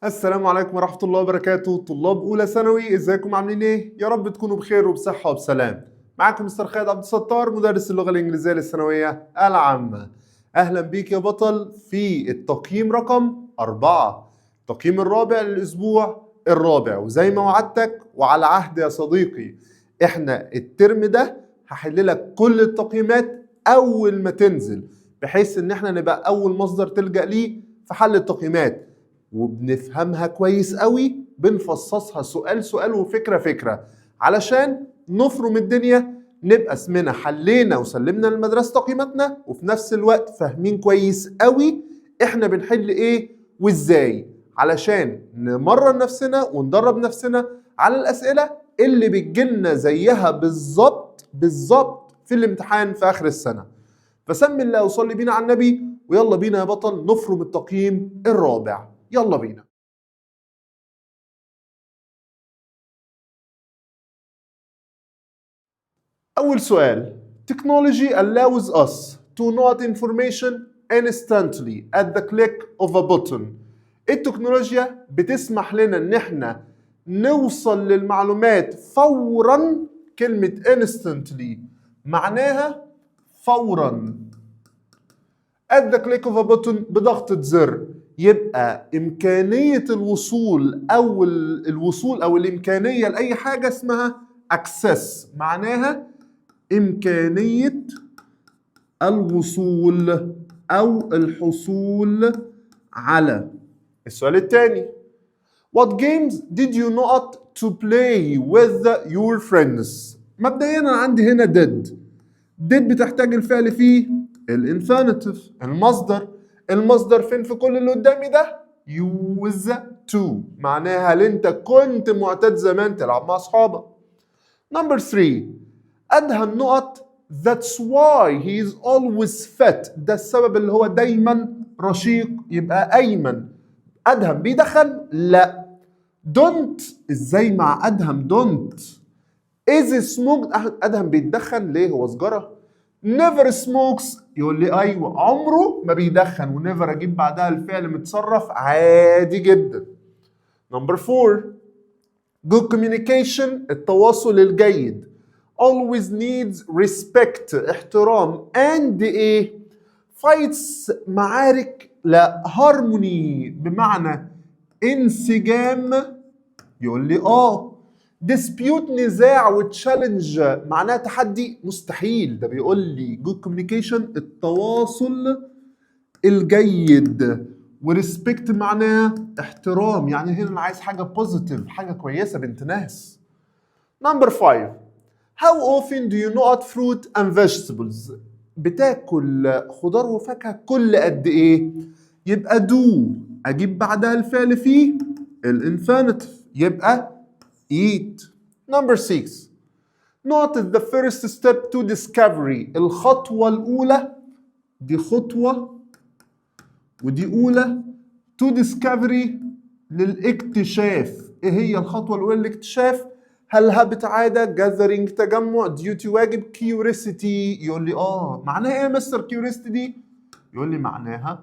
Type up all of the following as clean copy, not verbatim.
السلام عليكم ورحمة الله وبركاته. طلاب أولى ثانوي، ازيكم عاملين ايه؟ يا رب تكونوا بخير وبصحة وبسلام. معاكم مستر خالد عبد الستار، مدرس اللغة الإنجليزية للثانوية العامة. أهلا بيك يا بطل في التقييم رقم 4، التقييم الرابع للأسبوع الرابع. وزي ما وعدتك وعلى عهد يا صديقي، احنا الترم ده هحل لك كل التقييمات أول ما تنزل، بحيث إن احنا نبقى أول مصدر تلجأ ليه في حل التقييمات، وبنفهمها كويس قوي، بنفصصها سؤال سؤال وفكرة فكرة، علشان نفرم الدنيا، نبقى اسمنا حلينا وسلمنا للمدرسة تقييماتنا، وفي نفس الوقت فاهمين كويس قوي احنا بنحل ايه وازاي، علشان نمرن نفسنا وندرب نفسنا على الأسئلة اللي بتجيلنا زيها بالظبط بالظبط في الامتحان في آخر السنة. فسمي الله وصلي بينا على النبي، ويلا بينا يا بطل نفرم التقييم الرابع. يلا بينا. أول سؤال: Technology allows us to know information instantly at the click of a button. التكنولوجيا بتسمح لنا إن احنا نوصل للمعلومات فورا. كلمة instantly معناها فورا. at the click of a button بضغطة زر. يبقى إمكانية الوصول أو الوصول أو الإمكانية لأي حاجة اسمها access، معناها إمكانية الوصول أو الحصول على. السؤال الثاني: What games did you not to play with your friends؟ مبدئيا أنا عندي هنا did بتحتاج الفعل فيه الانفينيتيف، المصدر فين في كل اللي قدامي ده؟ use to، معناها هل انت كنت معتاد زمان تلعب مع اصحابك. نمبر 3: ادهم نقط that's why he is always fit، ده السبب اللي هو دايما رشيق. يبقى ايمن ادهم بيدخن؟ لا. don't ازاي مع ادهم don't؟ is smoked ادهم بيتدخن ليه؟ هو سجاره. never smokes يقول لي ايوه عمره ما بيدخن، ونيفر اجيب بعدها الفعل متصرف عادي جدا. نمبر 4: good communication التواصل الجيد always needs respect احترام and ايه؟ fights معارك؟ لا. harmony بمعنى انسجام؟ يقول لي dispute نزاع، وتشالنج معناه تحدي مستحيل. ده بيقول لي good communication التواصل الجيد، وريسبكت معناه احترام، يعني هنا انا عايز حاجه بوزيتيف، حاجه كويسه بنت ناس. نمبر 5: how often do you not eat fruit and vegetables؟ بتاكل خضار وفاكهه كل قد ايه؟ يبقى do اجيب بعدها الفعل فيه الانفينيتيف، يبقى eat. Number 6: not is the first step to discovery الخطوة الأولى. دي خطوة ودي أولى. to discovery للاكتشاف. إيه هي الخطوة الأولى للاكتشاف؟ هل هابت عادة، gathering تجمع، duty واجب، curiosity. يقول لي معناها إيه يا مستر curiosity دي؟ يقول لي معناها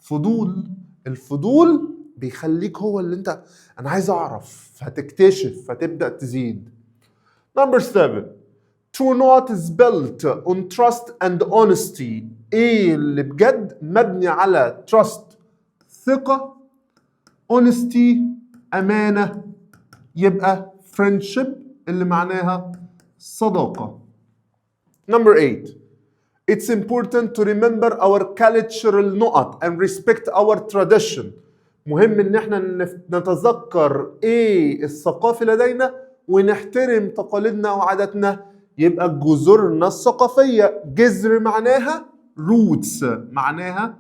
فضول. الفضول بيخليك هو اللي انت انا عايز اعرف، فتكتشف فتبدأ تزيد. Number 7: true not is built on trust and honesty. ايه اللي بجد مبني على trust ثقة، honesty امانة، يبقى friendship اللي معناها صداقة. Number 8: it's important to remember our cultural نقط and respect our tradition. مهم ان احنا نتذكر ايه الثقافي لدينا ونحترم تقاليدنا وعاداتنا. يبقى جذورنا الثقافية. جذر معناها roots، معناها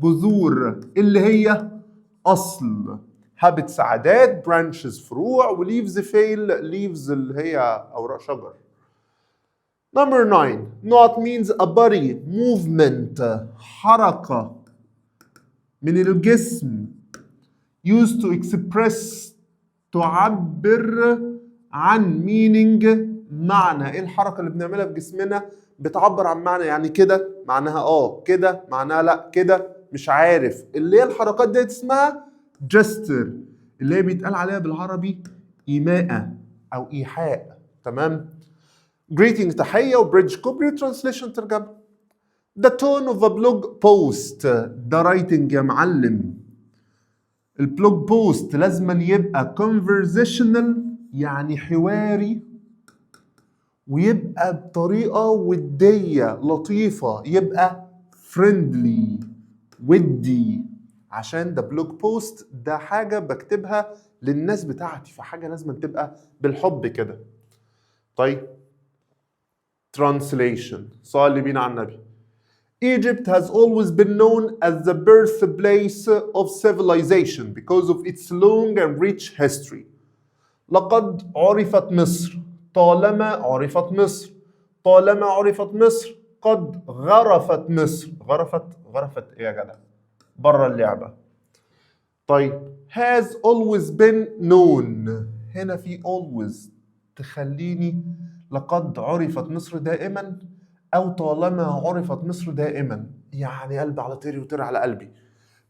جذور اللي هي اصل. habits عادات، branches فروع، وليفز فيل leaves اللي هي اوراق شجر. Number 9: not means a body movement حركة من الجسم used to express تعبر عن meaning معنى. ايه الحركة اللي بنعملها بجسمنا بتعبر عن معنى؟ يعني كده معناها كده، معناها لا كده، مش عارف. اللي هي الحركات دي اسمها gesture اللي هي بيتقال عليها بالعربي إيماءة أو إيحاء. تمام. greeting تحية، وبريدج كوبري، translation ترجمة. the tone of a blog post ده writing يا معلم. البلوج بوست لازم يبقى conversational يعني حواري، ويبقى بطريقة ودية لطيفة، يبقى friendly ودي، عشان ده بلوج بوست، ده حاجة بكتبها للناس بتاعتي، فحاجة لازم تبقى بالحب كده. طيب translation، صلي بينا على النبي. Egypt has always been known as the birthplace of civilization because of its long and rich history. لقد عرفت مصر، طالما عرفت مصر، طالما عرفت مصر، قد غرفت مصر. غرفت ايه يا جدع؟ بره اللعبة. طيب has always been known، هنا في always تخليني لقد عرفت مصر دائما أو طالما عرفت مصر دائما، يعني قلب على طيري وطير على قلبي.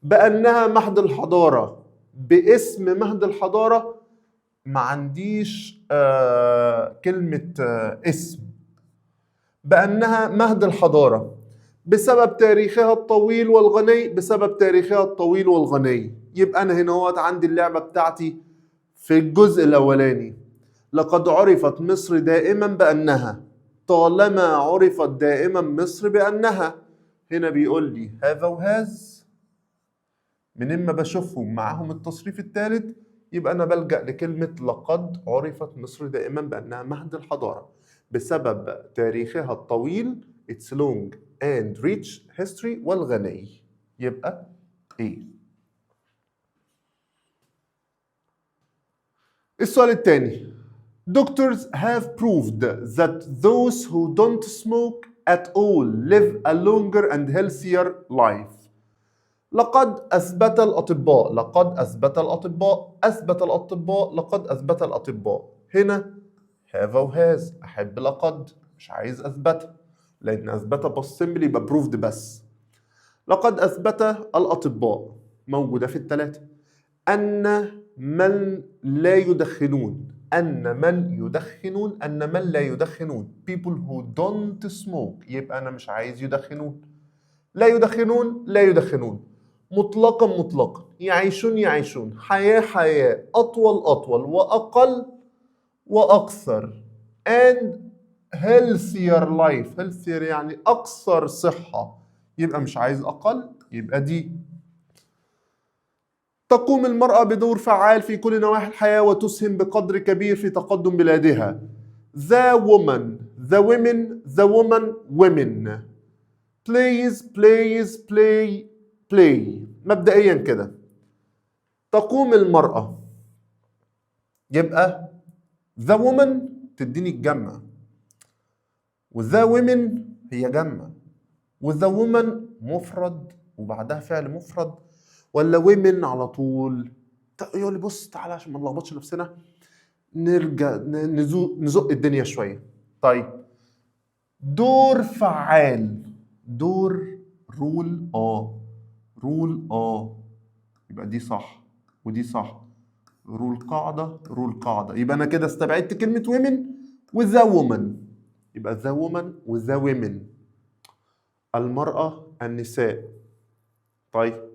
بأنها مهد الحضارة، باسم مهد الحضارة ما عنديش كلمة اسم. بأنها مهد الحضارة بسبب تاريخها الطويل والغني، بسبب تاريخها الطويل والغني. يبقى أنا هنا هو عندي اللعبة بتاعتي في الجزء الأولاني. لقد عرفت مصر دائما بأنها، طالما عرفت دائما مصر بأنها. هنا بيقول لي هذا وهاز، من إما بشوفهم معاهم التصريف الثالث، يبقى أنا بلجأ لكلمة لقد عرفت مصر دائما بأنها مهد الحضارة بسبب تاريخها الطويل its long and rich history والغني. يبقى إيه؟ السؤال الثاني. Doctors have proved that those who don't smoke at all live a longer and healthier life. لقد أثبت الأطباء، لقد أثبت الأطباء، أثبت الأطباء، لقد أثبت الأطباء. هنا have أو has، أحب لقد، مش عايز أثبتها، لأن أثبتها بالسمبل يبقى proved بس. لقد أثبت الأطباء، موجودة في الثلاثة، أن من لا يدخنون، أن من يدخنون، أن من لا يدخنون people who don't smoke، يبقى أنا مش عايز يدخنون. لا يدخنون، لا يدخنون، مطلقا مطلقا، يعيشون يعيشون، حياة حياة، أطول أطول، وأقل وأكثر، and healthier life، healthier يعني أكثر صحة، يبقى مش عايز أقل، يبقى دي. تقوم المرأة بدور فعال في كل نواحي الحياة وتسهم بقدر كبير في تقدم بلادها. The woman، the women، the woman، women. plays plays play play. مبدئيا كده تقوم المرأة، يبقى the woman تديني الجمع، وthe women هي جمع، وthe woman مفرد وبعدها فعل مفرد، ولا women على طول؟ يقول لي بص تعالى عشان ما نلخبطش نفسنا، نرجع نزق الدنيا شويه. طيب دور فعال، دور رول رول يبقى دي صح ودي صح. رول قاعده، رول قاعده، يبقى انا كده استبعدت كلمه women وذا woman، يبقى ذا woman وذا women، المرأة النساء. طيب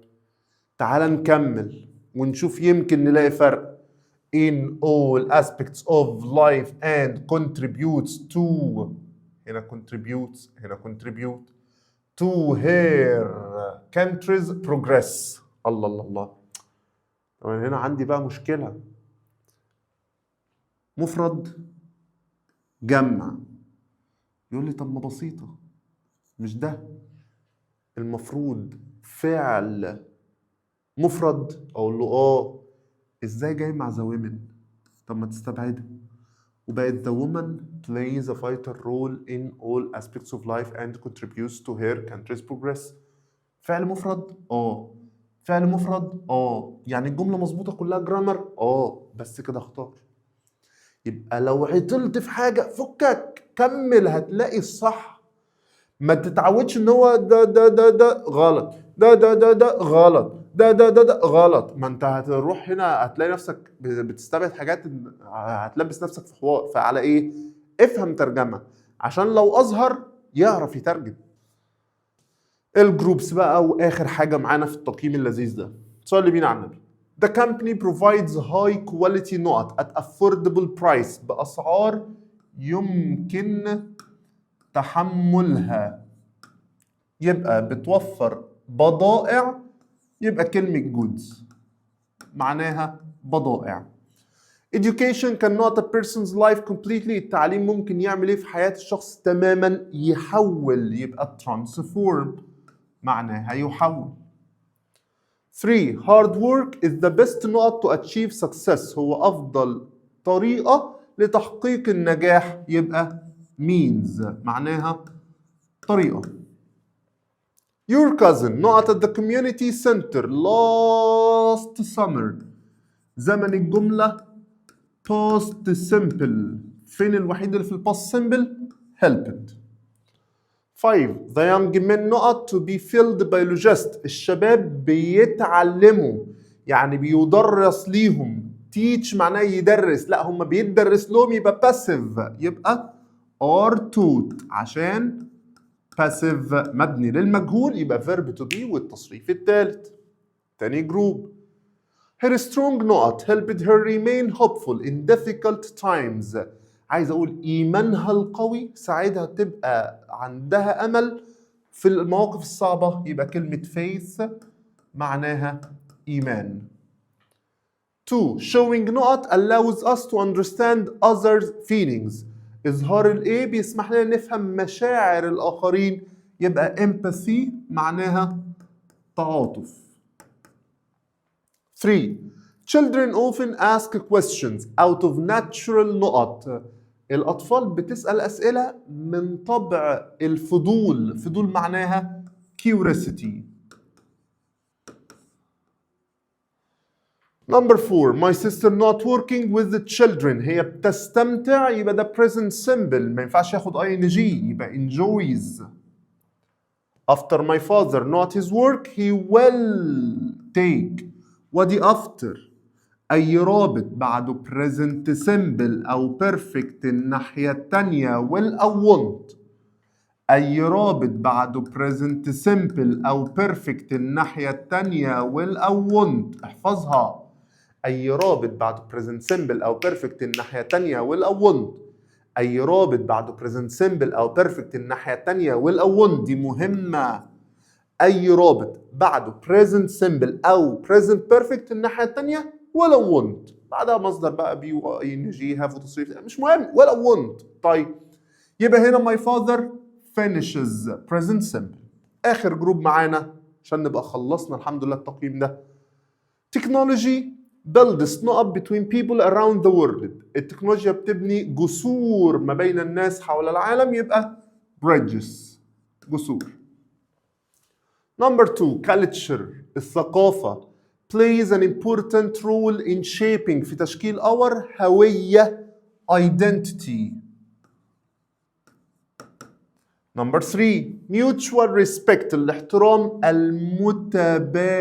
تعال نكمل ونشوف يمكن نلاقي فرق. in all aspects of life and contributes to، هنا contributes، هنا contribute to her country's progress. الله الله الله. طبعا هنا عندي بقى مشكلة، مفرد جمع. يقول لي طب ما بسيطة، مش ده المفروض فعل مفرد؟ اقول له ازاي جاي مع the women؟ طب ما تستبعدها وبقت the woman plays a vital role in all aspects of life and contributes to her country's progress. فعل مفرد فعل مفرد يعني الجملة مظبوطة كلها جرامر بس كده اختار. يبقى لو عطلت في حاجة فكك كمل هتلاقي الصح. ما تتعودش ان هو ده غلط، ده غلط، ده غلط. ما انت هتروح هنا هتلاقي نفسك بتستبعد حاجات، هتلبس نفسك في حوار. فعلى ايه؟ افهم ترجمة عشان لو اظهر يعرف يترجم. الجروبس بقى، واخر حاجة معانا في التقييم اللذيذ ده. صلي بينا على النبي. The company provides high quality نقط at affordable price بأسعار يمكن تحملها. يبقى بتوفر بضائع، يبقى كلمة goods معناها بضائع. Education cannot a person's life completely. التعليم ممكن يعمل ايه في حياة الشخص تماما؟ يحول، يبقى transform معناها يحول. 3. Hard work is the best نقط to achieve success. هو أفضل طريقة لتحقيق النجاح، يبقى means معناها طريقة. Your cousin نقط at the community center last summer. زمن الجملة past simple. فين الوحيد اللي في الباست simple؟ helped. 5. The young men نقط to be filled biologist. الشباب بيتعلموا، يعني بيدرس ليهم. teach معناه يدرس، لا هم بيدرس لهم، يبقى passive، يبقى are taught عشان passive مبني للمجهول، يبقى verb to be والتصريف الثالث. تاني جروب. Her strong نقط helped her remain hopeful in difficult times. عايز اقول ايمانها القوي ساعدها تبقى عندها امل في المواقف الصعبة، يبقى كلمة faith معناها ايمان. 2. Showing نقط allows us to understand others' feelings. إظهار الإيه بيسمح لنا نفهم مشاعر الآخرين، يبقى empathy معناها تعاطف. 3. Children often ask questions out of natural نقط. الأطفال بتسأل أسئلة من طبع الفضول. فضول معناها curiosity. Number 4. My sister not working with the children. هي بتستمتع، يبقى ده present simple، ما ينفعش ياخد ing، يبقى enjoys. After my father not his work he will take. ودي after. أي رابط بعده present simple أو perfect الناحية التانية will أو won't. أي رابط بعده present simple أو perfect الناحية التانية will أو won't. احفظها. أي رابط بعده present simple أو perfect الناحية التانية will أو won't. أي رابط بعده present simple أو perfect الناحية التانية will أو won't. دي مهمة. أي رابط بعده present simple أو present perfect الناحية التانية will أو won't. بعدها مصدر بقى be و ing have وتصريف، مش مهم، will أو won't. طيب يبقى هنا my father finishes present simple. آخر جروب معانا عشان نبقى خلصنا الحمد لله التقييم ده. Technology builds نقط between people around the world. التكنولوجيا بتبني جسور ما بين الناس حول العالم، يبقى bridges جسور. Number 2. Culture الثقافة plays an important role in shaping في تشكيل our هوية identity. Number 3. Mutual respect الاحترام المتبادل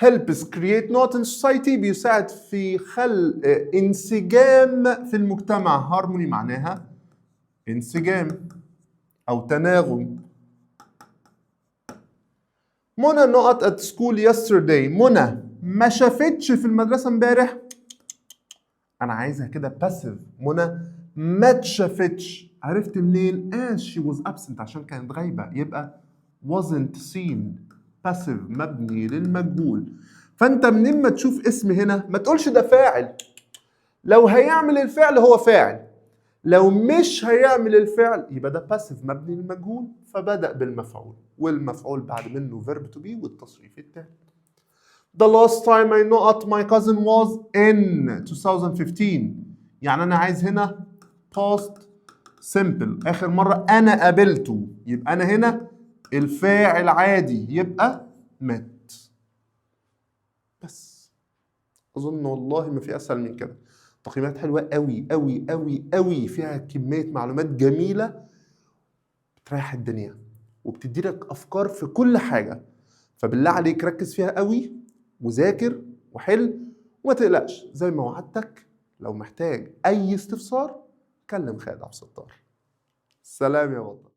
helps create not in society بيساعد في خلق انسجام في المجتمع. harmony معناها انسجام أو تناغم. منى نقط at school yesterday. منى ما شافتش في المدرسة امبارح. أنا عايزها كده passive. منى ما اتشافتش. عرفت منين؟ she was absent عشان كانت غايبة، يبقى wasn't seen passive مبني للمجهول. فأنت منين ما تشوف اسم هنا ما تقولش ده فاعل. لو هيعمل الفعل هو فاعل، لو مش هيعمل الفعل يبقى ده passive مبني للمجهول، فبدأ بالمفعول، والمفعول بعد منه verb to be والتصريف التالي. The last time I met my cousin was in 2015. يعني أنا عايز هنا past simple. آخر مرة أنا قابلته، يبقى أنا هنا الفاعل عادي، يبقى met. بس أظن والله ما في أسهل من كده. تقييمات حلوة قوي قوي قوي قوي، فيها كمية معلومات جميلة بتريح الدنيا. وبتدي لك افكار في كل حاجه. فبالله عليك ركز فيها قوي وذاكر وحل وما تقلقش. زي ما وعدتك لو محتاج اي استفسار كلم خالد عبد الستار. سلام يا بطل.